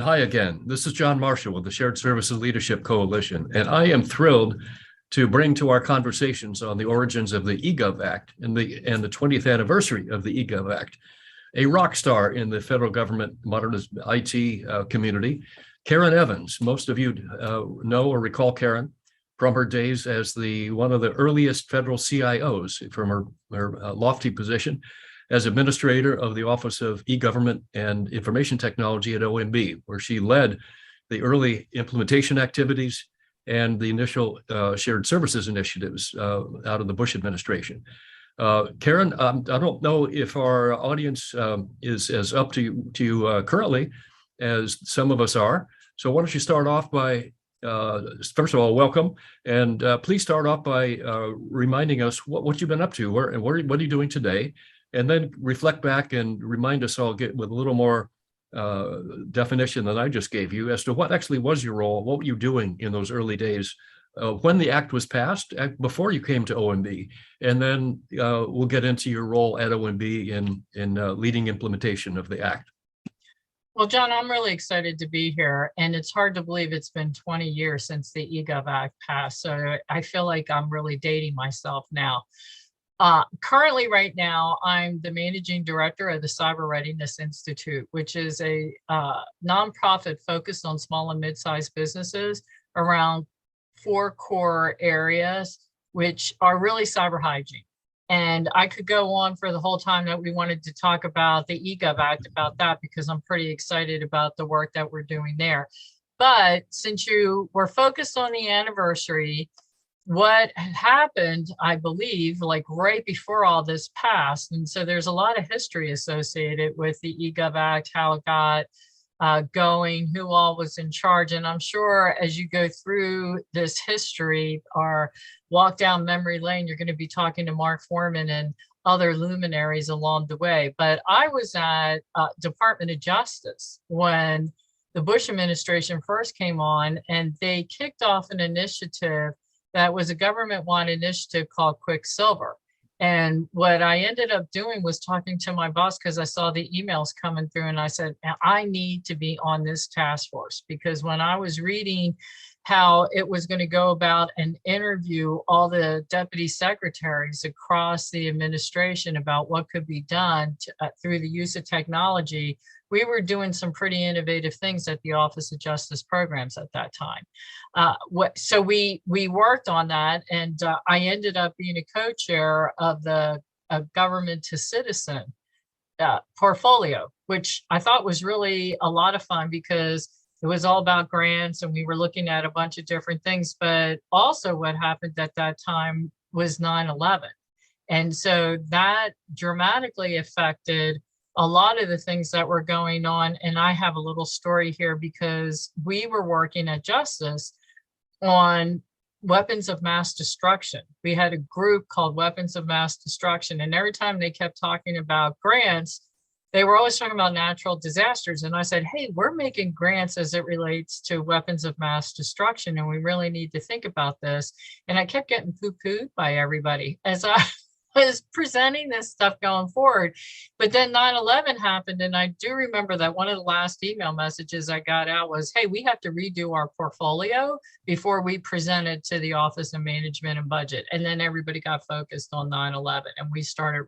And hi again. This is John Marshall with the Shared Services Leadership Coalition, and I am thrilled to bring to our conversations on the origins of the eGov Act and the 20th anniversary of the eGov Act, a rock star in the federal government modernist IT community, Karen Evans. Most of you know or recall Karen from her days as one of the earliest federal CIOs from her lofty position as administrator of the Office of E-Government and Information Technology at OMB, where she led the early implementation activities and the initial shared services initiatives out of the Bush administration. Karen, I don't know if our audience is as up to you currently as some of us are. So why don't you start off by, first of all, welcome, and please start off by reminding us what you've been up to, what are you doing today, and then reflect back and remind us all, get with a little more definition than I just gave you as to what actually was your role, what were you doing in those early days when the act was passed, before you came to OMB, and then we'll get into your role at OMB in leading implementation of the act. Well, John, I'm really excited to be here, and it's hard to believe it's been 20 years since the eGov Act passed, so I feel like I'm really dating myself now. Currently, right now, I'm the managing director of the Cyber Readiness Institute, which is a nonprofit focused on small and mid-sized businesses around 4 core areas, which are really cyber hygiene. And I could go on for the whole time that we wanted to talk about the eGov Act about that, because I'm pretty excited about the work that we're doing there. But since you were focused on the anniversary, what happened, I believe, like right before all this passed, and so there's a lot of history associated with the eGov Act, how it got going, who all was in charge. And I'm sure as you go through this history or walk down memory lane, you're going to be talking to Mark Foreman and other luminaries along the way. But I was at Department of Justice when the Bush administration first came on, and they kicked off an initiative that was a government-wide initiative called Quicksilver. And what I ended up doing was talking to my boss, because I saw the emails coming through, and I said, I need to be on this task force, because when I was reading how it was going to go about and interview all the deputy secretaries across the administration about what could be done through the use of technology, we were doing some pretty innovative things at the Office of Justice Programs at that time. So we worked on that, and I ended up being a co-chair of the government to citizen portfolio, which I thought was really a lot of fun, because it was all about grants and we were looking at a bunch of different things. But also what happened at that time was 9/11. And so that dramatically affected a lot of the things that were going on. And I have a little story here, because we were working at Justice on weapons of mass destruction. We had a group called Weapons of Mass Destruction. And every time they kept talking about grants, they were always talking about natural disasters. And I said, hey, we're making grants as it relates to weapons of mass destruction, and we really need to think about this. And I kept getting poo-pooed by everybody as I was presenting this stuff going forward. But then 9/11 happened, and I do remember that one of the last email messages I got out was, hey, we have to redo our portfolio before we present it to the Office of Management and Budget. And then everybody got focused on 9/11, and we started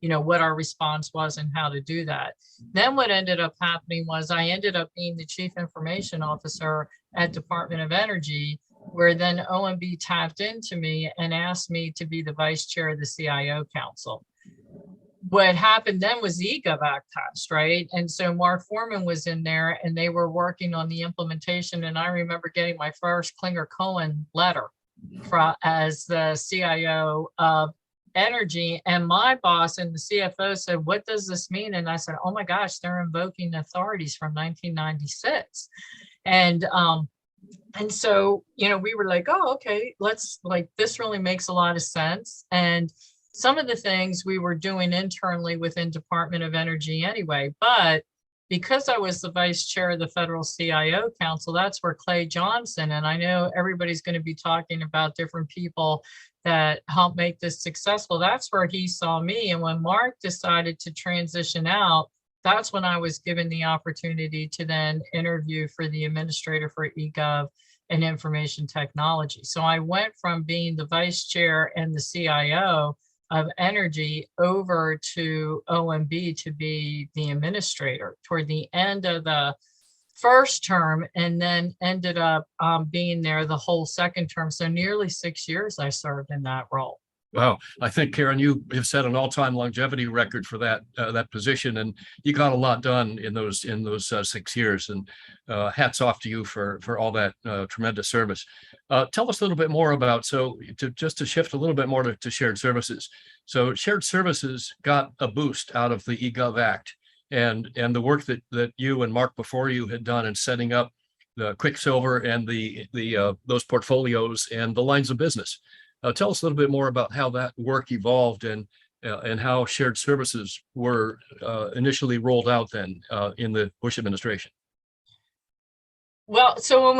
what our response was and how to do that. Then what ended up happening was I ended up being the Chief Information Officer at Department of Energy, where then OMB tapped into me and asked me to be the vice chair of the CIO Council. What happened then was the eGov Act passed, right? And so Mark Foreman was in there, and they were working on the implementation. And I remember getting my first Klinger-Cohen letter as the CIO of Energy, and my boss and the CFO said, what does this mean? And I said, oh my gosh, they're invoking authorities from 1996. And so, we were like, oh, okay, this really makes a lot of sense. And some of the things we were doing internally within Department of Energy anyway, but because I was the vice chair of the Federal CIO Council, that's where Clay Johnson, and I know everybody's going to be talking about different people that helped make this successful. That's where he saw me. And when Mark decided to transition out, that's when I was given the opportunity to then interview for the administrator for eGov and information technology. So I went from being the vice chair and the CIO of energy over to OMB to be the administrator toward the end of the first term, and then ended up being there the whole second term. So nearly 6 years I served in that role. Wow, I think Karen, you have set an all-time longevity record for that position, and you got a lot done in those 6 years. And hats off to you for all that tremendous service. Tell us a little bit more about to shift a little bit more to shared services. So shared services got a boost out of the eGov Act, and the work that you and Mark before you had done in setting up the Quicksilver and those portfolios and the lines of business. Tell us a little bit more about how that work evolved and how shared services were initially rolled out then in the Bush administration. Well, so when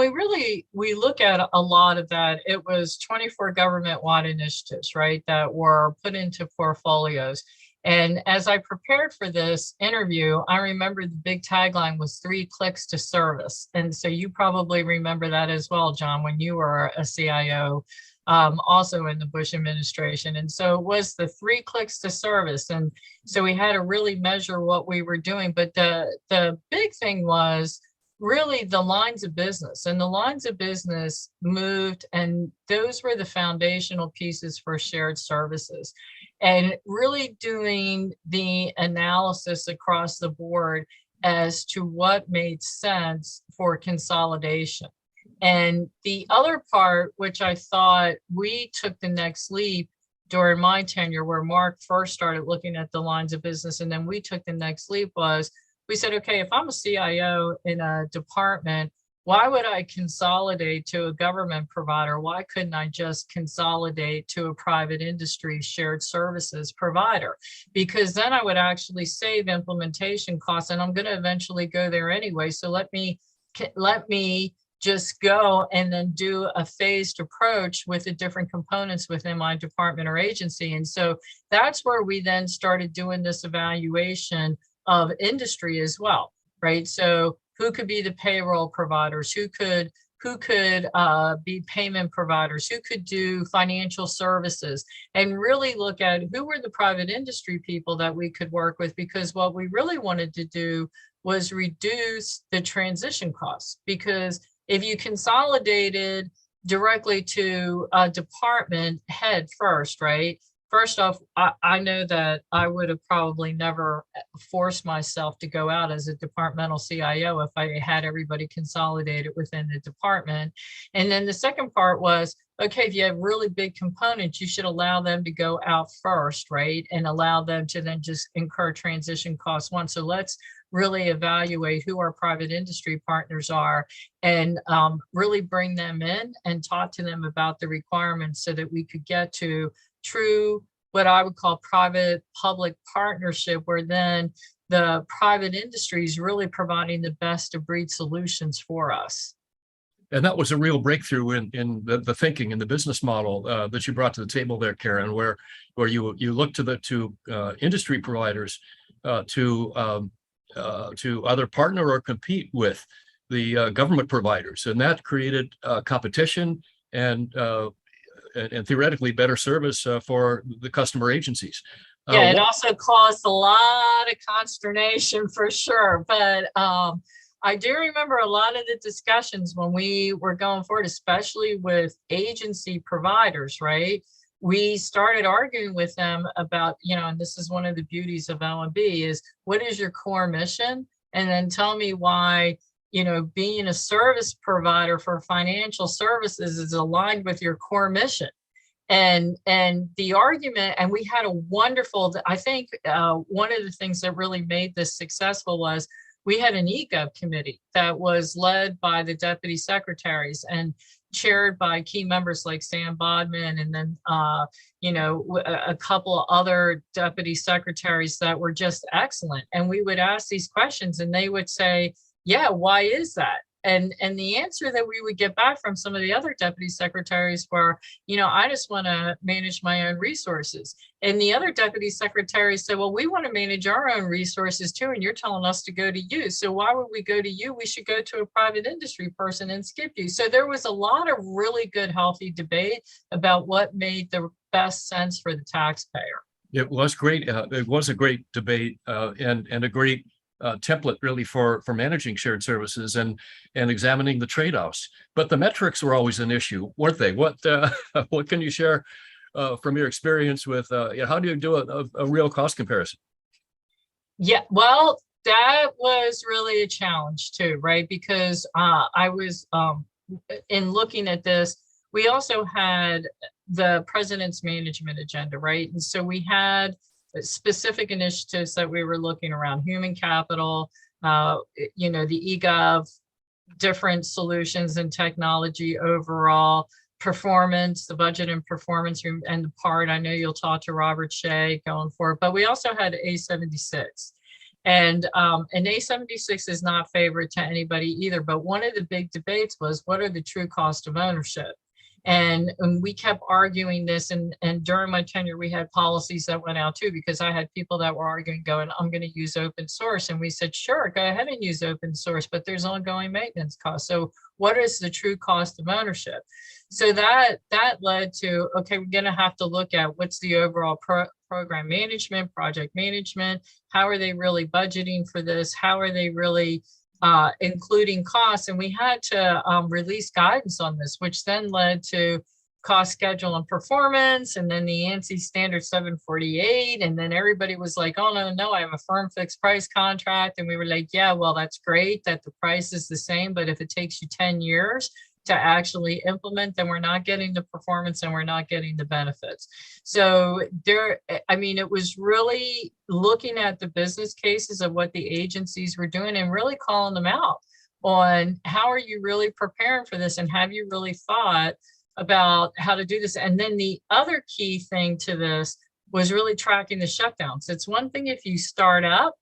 we look at a lot of that, it was 24 government-wide initiatives, right, that were put into portfolios. And as I prepared for this interview, I remember the big tagline was 3 clicks to service. And so you probably remember that as well, John, when you were a CIO. Also in the Bush administration. And so it was the 3 clicks to service. And so we had to really measure what we were doing. But the big thing was really the lines of business, and the lines of business moved, and those were the foundational pieces for shared services, and really doing the analysis across the board as to what made sense for consolidation. And the other part, which I thought we took the next leap during my tenure, where Mark first started looking at the lines of business, and then we took the next leap, was we said, okay, if I'm a CIO in a department, why would I consolidate to a government provider? Why couldn't I just consolidate to a private industry shared services provider? Because then I would actually save implementation costs, and I'm going to eventually go there anyway. So let me just go and then do a phased approach with the different components within my department or agency. And so that's where we then started doing this evaluation of industry as well, right? So who could be the payroll providers? Who could be payment providers? Who could do financial services? And really look at who were the private industry people that we could work with, because what we really wanted to do was reduce the transition costs. Because if you consolidated directly to a department head first, right? First off, I know that I would have probably never forced myself to go out as a departmental CIO if I had everybody consolidated within the department. And then the second part was, okay, if you have really big components, you should allow them to go out first, right? And allow them to then just incur transition costs once. So let's really evaluate who our private industry partners are, and really bring them in and talk to them about the requirements so that we could get to true, what I would call private public partnership, where then the private industry is really providing the best of breed solutions for us. And that was a real breakthrough in the thinking and the business model that you brought to the table there, Karen, where you look to industry providers to either partner or compete with the government providers, and that created competition and theoretically better service for the customer agencies. Yeah, it also caused a lot of consternation for sure, but I do remember a lot of the discussions when we were going forward, especially with agency providers, right? We started arguing with them about, and this is one of the beauties of OMB, is what is your core mission? And then tell me why, being a service provider for financial services is aligned with your core mission. And the argument, and we had a wonderful, I think one of the things that really made this successful was we had an eGov committee that was led by the deputy secretaries and chaired by key members like Sam Bodman, and then a couple of other deputy secretaries that were just excellent. And we would ask these questions, and they would say, yeah, why is that? And the answer that we would get back from some of the other deputy secretaries were, I just want to manage my own resources. And the other deputy secretaries said, well, we want to manage our own resources too, and you're telling us to go to you. So why would we go to you? We should go to a private industry person and skip you. So there was a lot of really good, healthy debate about what made the best sense for the taxpayer. It was great. It was a great debate and a great template really for managing shared services and examining the trade-offs. But the metrics were always an issue, weren't they? What can you share from your experience with how do you do a real cost comparison? Yeah, well, that was really a challenge too, right? Because I was in looking at this, we also had the president's management agenda, right? And so we had specific initiatives that we were looking around human capital, the eGov, different solutions and technology overall, performance, the budget and performance room, and the part, I know you'll talk to Robert Shea going forward, but we also had A76. And A76 is not favorite to anybody either, but one of the big debates was, what are the true cost of ownership? And we kept arguing this, and during my tenure, we had policies that went out too, because I had people that were arguing, going, I'm going to use open source. And we said, sure, go ahead and use open source, but there's ongoing maintenance costs. So what is the true cost of ownership? So that led to, okay, we're going to have to look at what's the overall program management, project management, how are they really budgeting for this? How are they really including costs? And we had to release guidance on this, which then led to cost, schedule, and performance, and then the ANSI standard 748. And then everybody was like, oh, no, I have a firm fixed price contract. And we were like, yeah, well, that's great that the price is the same, but if it takes you 10 years to actually implement, then we're not getting the performance and we're not getting the benefits. So it was really looking at the business cases of what the agencies were doing and really calling them out on how are you really preparing for this, and have you really thought about how to do this? And then the other key thing to this was really tracking the shutdowns. It's one thing if you start up,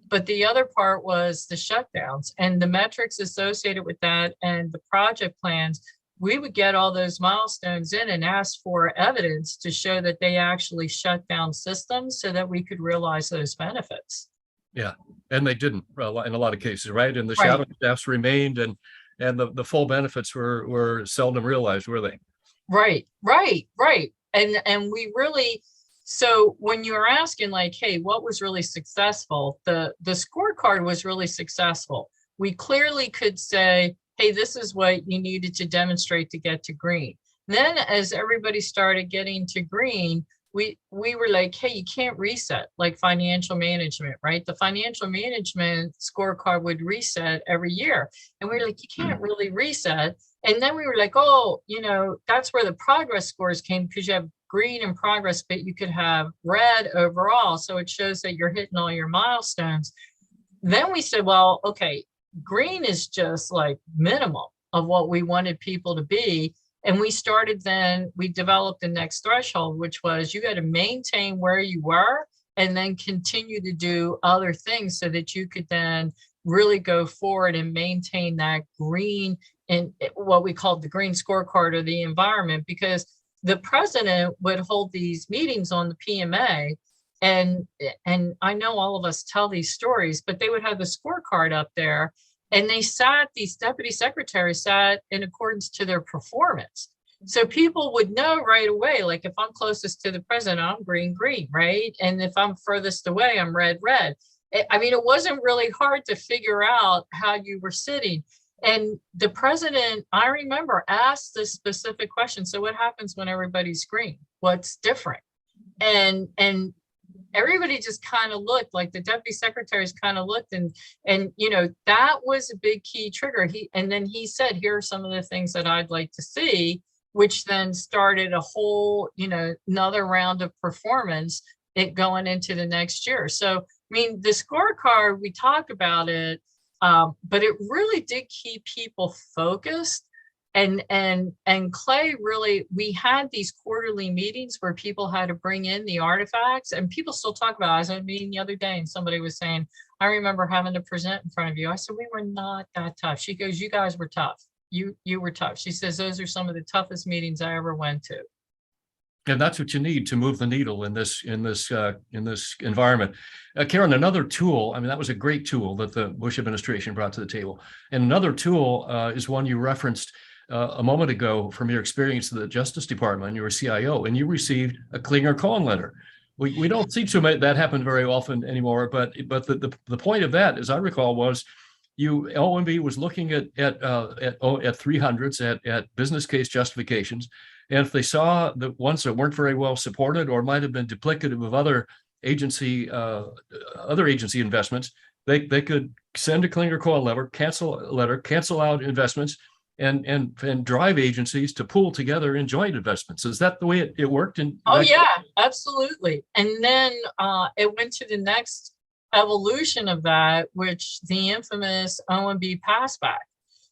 but the other part was the shutdowns and the metrics associated with that and the project plans. We would get all those milestones in and ask for evidence to show that they actually shut down systems so that we could realize those benefits. Yeah, and they didn't in a lot of cases, right? And the shadow staffs remained, and the full benefits were seldom realized, were they? Right. And we really, so when you were asking like, hey, what was really successful? The scorecard was really successful. We clearly could say, hey, this is what you needed to demonstrate to get to green. Then as everybody started getting to green, we were like, hey, you can't reset like financial management, right? The financial management scorecard would reset every year. And we were like, you can't really reset. And then we were like, oh, that's where the progress scores came, because you have green in progress, but you could have red overall. So it shows that you're hitting all your milestones. Then we said, well, okay, green is just like minimal of what we wanted people to be. And we developed the next threshold, which was you got to maintain where you were and then continue to do other things so that you could then really go forward and maintain that green, and what we called the green scorecard of the environment, because the president would hold these meetings on the PMA. And I know all of us tell these stories, but they would have the scorecard up there, and these deputy secretaries sat in accordance to their performance. So people would know right away, like if I'm closest to the president, I'm green, right? And if I'm furthest away, I'm red. It wasn't really hard to figure out how you were sitting. And the president, I remember, asked this specific question. So what happens when everybody's green? What's different? And everybody just kind of looked, like the deputy secretaries kind of looked, and that was a big key trigger. And then he said, here are some of the things that I'd like to see, which then started a whole, another round of performance going into the next year. So, the scorecard, we talk about it, but it really did keep people focused And Clay really, we had these quarterly meetings where people had to bring in the artifacts, and people still talk about it. I was at a meeting the other day and somebody was saying, I remember having to present in front of you. I said, we were not that tough. She goes, you guys were tough. You were tough. She says, those are some of the toughest meetings I ever went to. And that's what you need to move the needle in this environment. Karen, another tool, I mean, that was a great tool that the Bush administration brought to the table. And another tool is one you referenced a moment ago from your experience at the Justice Department. You were CIO, and you received a Klinger-Cohen letter. We don't see too many that happen very often anymore, but the point of that, as I recall, was OMB was looking at 300s at business case justifications, and if they saw the ones that weren't very well supported or might have been duplicative of other agency investments, they could send a Klinger-Cohen letter, cancel out investments, and drive agencies to pool together in joint investments. Is that the way it worked? Oh yeah, absolutely. And then it went to the next evolution of that, which the infamous OMB passback.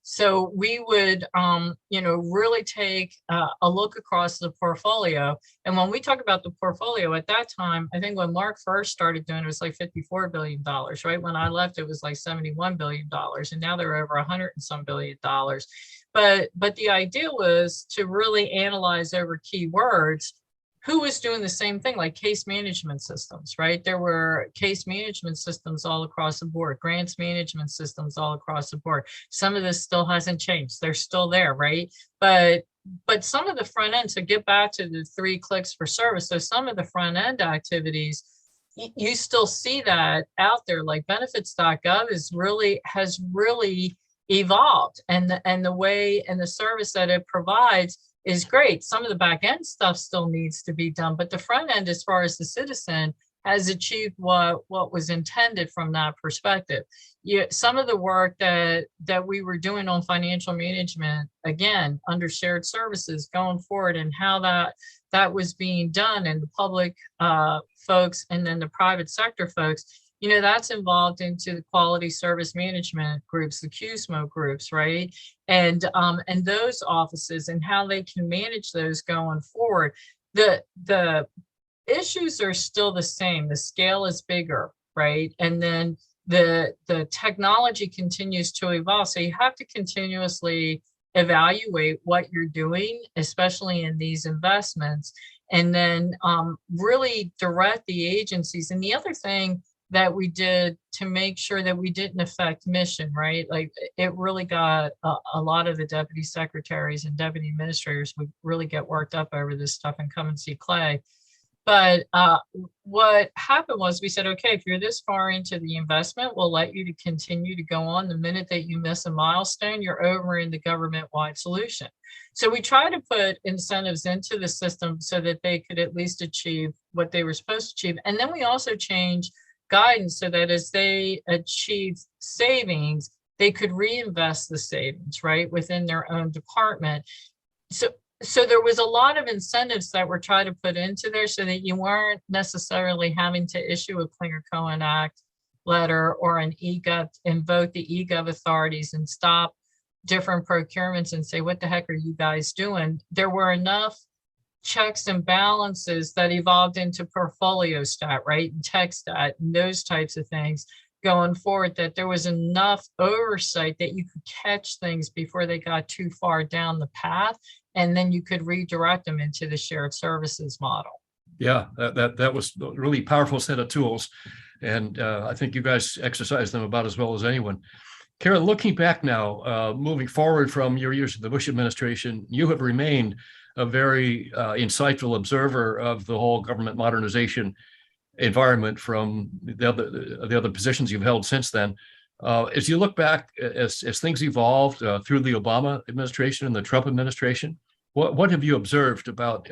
So we would, really take a look across the portfolio. And when we talk about the portfolio at that time, I think when Mark first started doing it, was like $54 billion, right? When I left, it was like $71 billion. And now they're over 100 and some $billion. But the idea was to really analyze over keywords who was doing the same thing, like case management systems, right? There were case management systems all across the board, grants management systems all across the board. Some of this still hasn't changed. They're still there, right? But some of the front end, so get back to the 3 clicks for service. So some of the front end activities, you still see that out there, like benefits.gov has really evolved, and the way and the service that it provides is great. Some of the back end stuff still needs to be done, but the front end, as far as the citizen, has achieved what was intended from that perspective. Some of the work that we were doing on financial management, again, under shared services going forward, and how that was being done, and the public folks and then the private sector folks, that's involved into the quality service management groups, the QSMO groups, right? And those offices and how they can manage those going forward. The issues are still the same. The scale is bigger, right? And then the technology continues to evolve. So you have to continuously evaluate what you're doing, especially in these investments, and then really direct the agencies. And the other thing that we did to make sure that we didn't affect mission, right? Like, it really got a lot of the deputy secretaries and deputy administrators would really get worked up over this stuff and come and see Clay. But what happened was, we said, okay, if you're this far into the investment, we'll let you to continue to go on. The minute that you miss a milestone, you're over in the government-wide solution. So we try to put incentives into the system so that they could at least achieve what they were supposed to achieve. And then we also changed guidance so that as they achieve savings, they could reinvest the savings, right, within their own department. So there was a lot of incentives that were trying to put into there so that you weren't necessarily having to issue a Klinger-Cohen Act letter or an eGov, invoke the eGov authorities and stop different procurements and say, what the heck are you guys doing? There were enough checks and balances that evolved into portfolio stat, right, and tech stat, and those types of things going forward, that there was enough oversight that you could catch things before they got too far down the path, and then you could redirect them into the shared services model. Yeah, that was a really powerful set of tools, and I think you guys exercised them about as well as anyone. Karen, looking back now, moving forward from your years in the Bush administration, you have remained a very insightful observer of the whole government modernization environment from the other positions you've held since then. As you look back, as things evolved through the Obama administration and the Trump administration, what have you observed about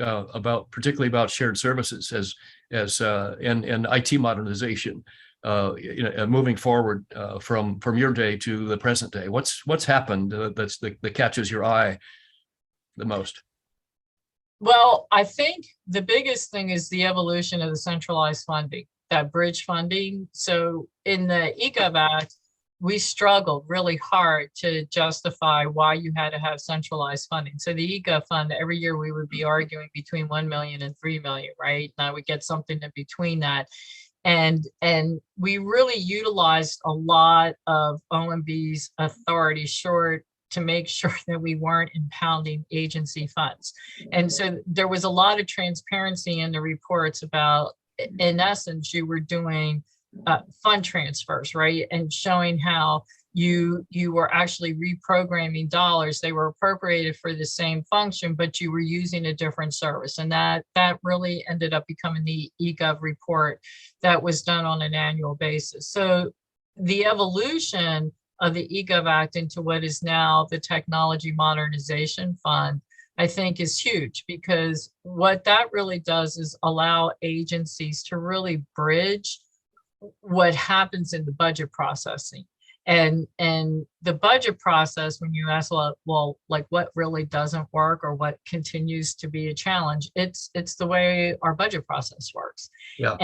particularly about shared services and IT modernization, moving forward from your day to the present day? What's happened that catches your eye the most? Well, I think the biggest thing is the evolution of the centralized funding, that bridge funding. So in the eGov Act, we struggled really hard to justify why you had to have centralized funding. So the EGOV fund, every year we would be arguing between 1 million and 3 million, right? And I would get something in between that. And we really utilized a lot of OMB's authority short to make sure that we weren't impounding agency funds. And so there was a lot of transparency in the reports about, in essence, you were doing fund transfers, right? And showing how you were actually reprogramming dollars. They were appropriated for the same function, but you were using a different service. And that really ended up becoming the eGov report that was done on an annual basis. So the evolution of the eGov Act into what is now the Technology Modernization Fund, I think, is huge, because what that really does is allow agencies to really bridge what happens in the budget processing. And the budget process, when you ask, well, like what really doesn't work or what continues to be a challenge, it's the way our budget process works. Yeah.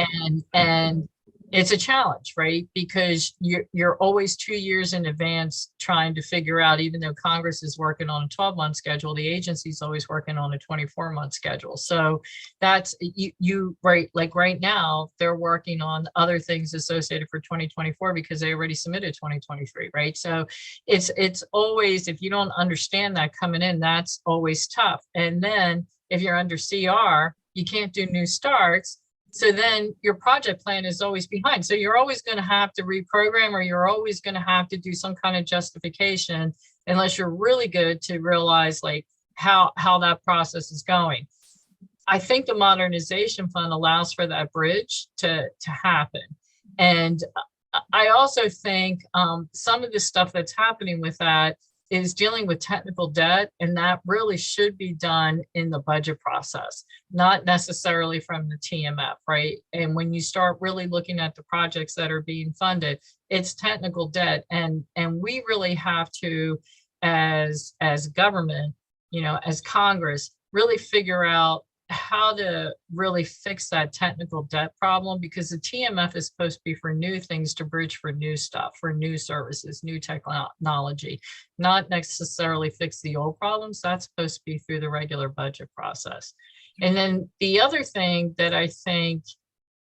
And it's a challenge, right? Because you're always 2 years in advance trying to figure out, even though Congress is working on a 12-month schedule, the agency is always working on a 24-month schedule. So that's you right. Like right now, they're working on other things associated for 2024 because they already submitted 2023, right? So it's always, if you don't understand that coming in, that's always tough. And then if you're under CR, you can't do new starts. So then your project plan is always behind. So you're always going to have to reprogram, or you're always going to have to do some kind of justification, unless you're really good to realize like how that process is going. I think the modernization fund allows for that bridge to happen. And I also think some of the stuff that's happening with that is dealing with technical debt, and that really should be done in the budget process, not necessarily from the TMF, right? And when you start really looking at the projects that are being funded, it's technical debt, and we really have to, as government, as Congress, really figure out how to really fix that technical debt problem, because the TMF is supposed to be for new things, to bridge for new stuff, for new services, new technology, not necessarily fix the old problems. That's supposed to be through the regular budget process. And then the other thing that I think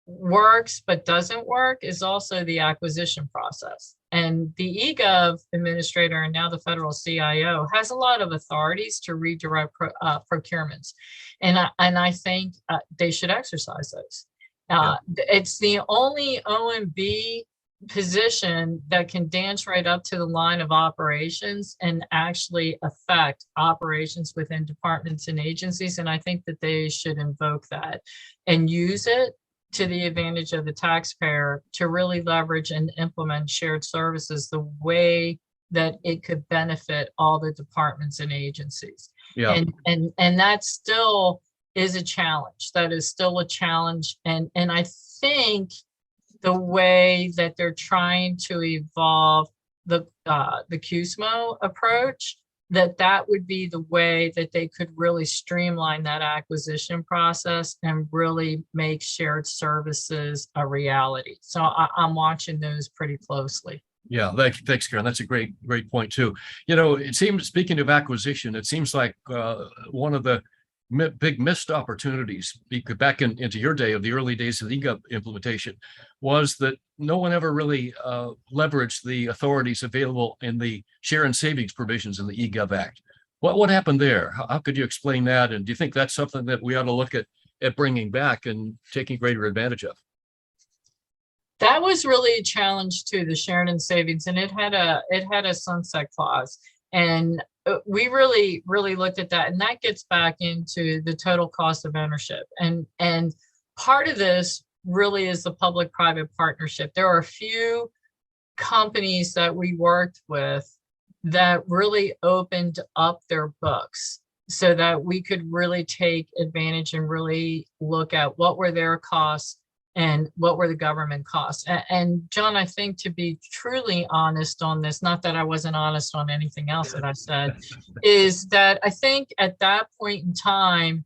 works but doesn't work is also the acquisition process. And the eGov administrator, and now the federal CIO, has a lot of authorities to redirect procurements. And I think they should exercise those. It's the only OMB position that can dance right up to the line of operations and actually affect operations within departments and agencies. And I think that they should invoke that and use it to the advantage of the taxpayer to really leverage and implement shared services the way that it could benefit all the departments and agencies. Yeah. And that still is a challenge. That is still a challenge. And I think the way that they're trying to evolve the CUSMO approach, that would be the way that they could really streamline that acquisition process and really make shared services a reality. So I'm watching those pretty closely. Yeah, thanks, Karen. That's a great point too. It seems, speaking of acquisition, it seems like one of the big missed opportunities back into your day, of the early days of the eGov implementation, was that no one ever really leveraged the authorities available in the share and savings provisions in the eGov Act. What happened there? How could you explain that? And do you think that's something that we ought to look at bringing back and taking greater advantage of? That was really a challenge to the shared and savings, and it had a sunset clause. And we really looked at that, and that gets back into the total cost of ownership. And part of this really is the public-private partnership. There are a few companies that we worked with that really opened up their books so that we could really take advantage and really look at what were their costs and what were the government costs. And John, I think, to be truly honest on this, not that I wasn't honest on anything else that I said, is that I think at that point in time,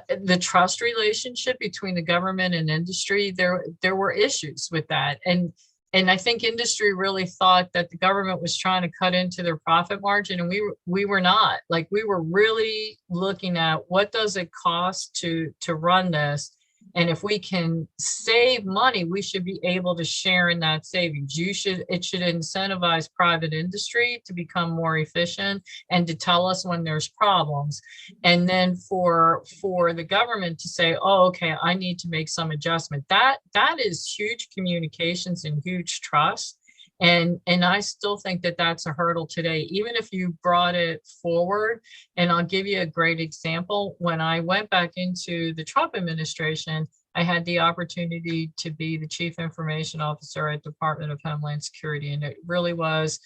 the trust relationship between the government and industry, there were issues with that. And And I think industry really thought that the government was trying to cut into their profit margin, and we were not. Like, we were really looking at what does it cost to run this, and if we can save money, we should be able to share in that savings. It should incentivize private industry to become more efficient and to tell us when there's problems. And then for the government to say, oh, okay, I need to make some adjustment. That is huge communications and huge trust. And I still think that that's a hurdle today, even if you brought it forward. And I'll give you a great example. When I went back into the Trump administration, I had the opportunity to be the chief information officer at Department of Homeland Security. And it really was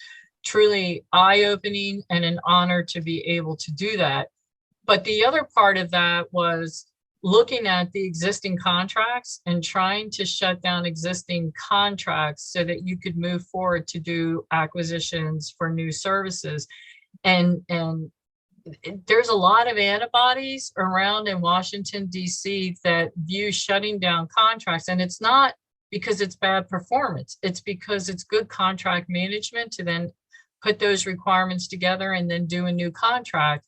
truly eye-opening and an honor to be able to do that. But the other part of that was looking at the existing contracts and trying to shut down existing contracts so that you could move forward to do acquisitions for new services. And there's a lot of antibodies around in Washington, D.C. that view shutting down contracts. And it's not because it's bad performance. It's because it's good contract management to then put those requirements together and then do a new contract.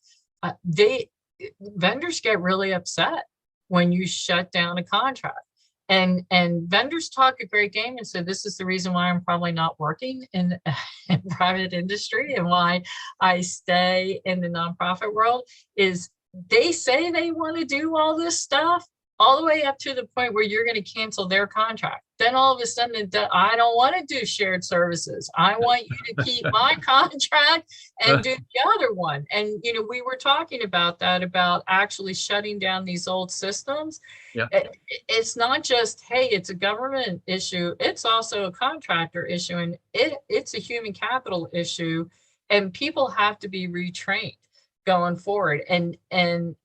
Vendors get really upset when you shut down a contract. And vendors talk a great game and say, this is the reason why I'm probably not working in private industry and why I stay in the nonprofit world, is they say they want to do all this stuff all the way up to the point where you're going to cancel their contract. Then all of a sudden, I don't want to do shared services. I want you to keep my contract and do the other one. And, we were talking about that, about actually shutting down these old systems. Yeah. It's not just, hey, it's a government issue. It's also a contractor issue, and it's a human capital issue, and people have to be retrained going forward. And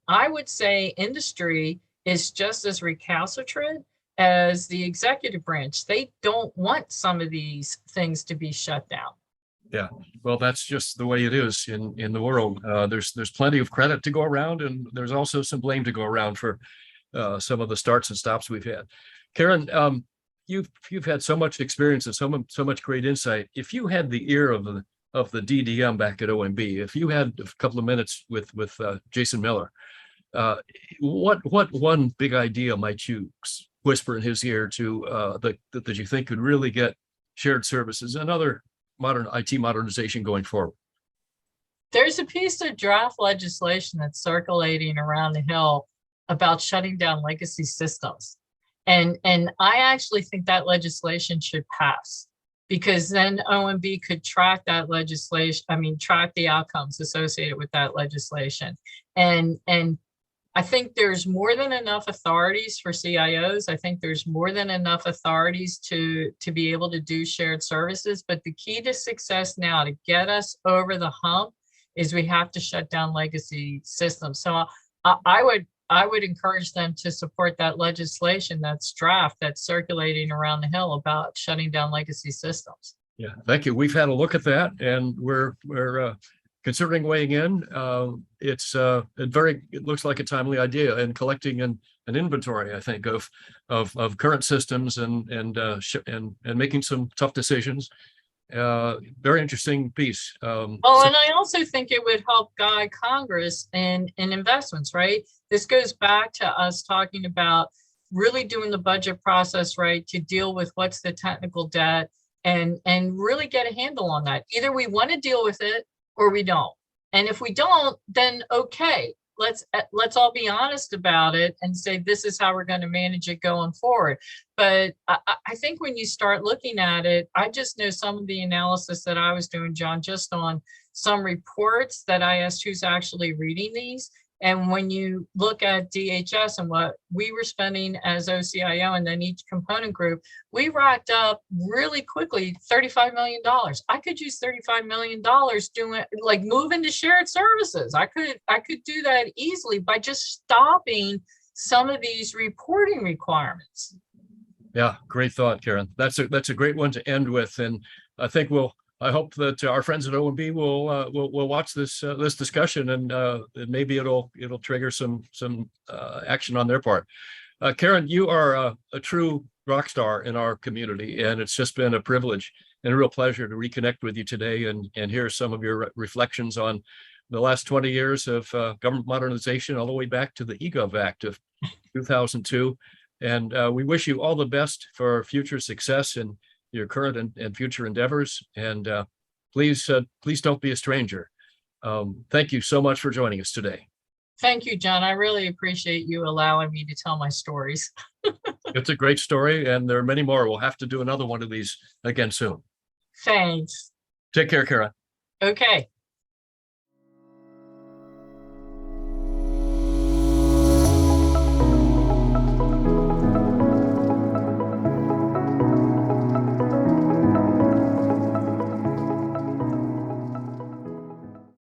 I would say industry is just as recalcitrant as the executive branch. They don't want some of these things to be shut down. Yeah, well, that's just the way it is in the world. There's plenty of credit to go around, and there's also some blame to go around for some of the starts and stops we've had. Karen, you've had so much experience and so much great insight. If you had the ear of the DDM back at OMB, if you had a couple of minutes with Jason Miller, what one big idea might you whisper in his ear to that you think could really get shared services and other modern IT modernization going forward? There's a piece of draft legislation that's circulating around the Hill about shutting down legacy systems. And I actually think that legislation should pass, because then OMB could track that legislation, track the outcomes associated with that legislation. And I think there's more than enough authorities for CIOs. I think there's more than enough authorities to be able to do shared services. But the key to success now, to get us over the hump, is we have to shut down legacy systems. So I would encourage them to support that legislation, that's draft, that's circulating around the Hill about shutting down legacy systems. Yeah, thank you. We've had a look at that, and we're considering weighing in. It looks like a timely idea, and collecting an inventory, I think, of current systems and making some tough decisions. Very interesting piece. And I also think it would help guide Congress in investments, right? This goes back to us talking about really doing the budget process right to deal with what's the technical debt, and really get a handle on that. Either we want to deal with it or we don't. And if we don't, then okay, let's all be honest about it and say, this is how we're going to manage it going forward. But I think when you start looking at it, I just know some of the analysis that I was doing, John, just on some reports that I asked who's actually reading these. And when you look at DHS and what we were spending as OCIO, and then each component group, we racked up really quickly $35 million. I could use $35 million doing, like, moving to shared services. I could do that easily by just stopping some of these reporting requirements. Yeah, great thought, Karen. That's a great one to end with, and I think I hope that our friends at OMB will watch this discussion, and maybe it'll trigger some action on their part. Karen, you are a true rock star in our community, and it's just been a privilege and a real pleasure to reconnect with you today and hear some of your reflections on the last 20 years of government modernization, all the way back to the EGOV Act of 2002. And we wish you all the best for future success in your current and future endeavors. And please don't be a stranger. Thank you so much for joining us today. Thank you, John. I really appreciate you allowing me to tell my stories. It's a great story, and there are many more. We'll have to do another one of these again soon. Thanks. Take care, Kara. Okay.